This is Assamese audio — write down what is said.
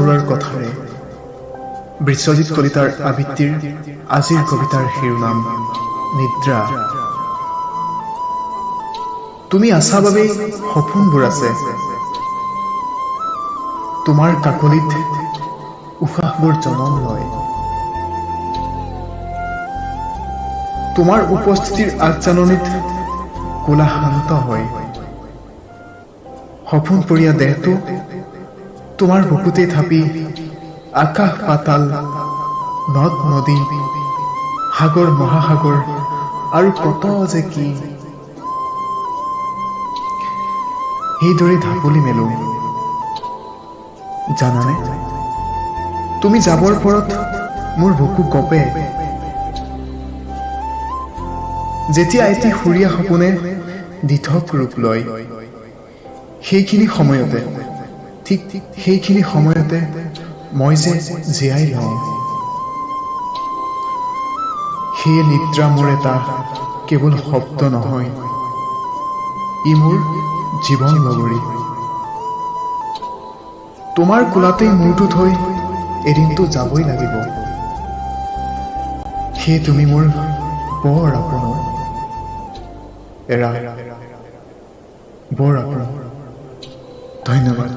ধৰাৰ কথাৰে বিশ্বজিৎ কলিতাৰ আবৃত্তিৰ আজিৰ কবিতাৰ শিৰোনাম নিদ্ৰা। তুমি আছা বাবেই সপোনবোৰ আছে, তোমাৰ কাকলিত উশাহবোৰ জনম লয়, তোমাৰ উপস্থিতিৰ আগজাননীত কোলা শান্ত হয়, সপোন পৰীয়া দেহটো তোমাৰ বুকুতে থাপি আকাশ পাতাল, নদ নদী, সাগৰ মহাসাগৰ আৰু কত যে কি, সেইদৰে ঢাপলি মেলো। জানানে, তুমি যাবৰ পৰত মোৰ বুকু কঁপে, যেতিয়া এটি সুৰীয়া সপোনে দিঠক ৰূপ লয়, সেইখিনি সময়তে, ঠিক সেইখিনি সময়তে মই যে জীয়াই লওঁ। সেই নিদ্ৰা মোৰ এটা কেৱল শব্দ নহয়, ই মোৰ জীৱন লগৰী। তোমাৰ কোলাতেই মূৰটো থৈ এদিনটো যাবই লাগিব, সেয়ে তুমি মোৰ বৰ আপোন, এৰা বৰ আপোন। ধন্যবাদ।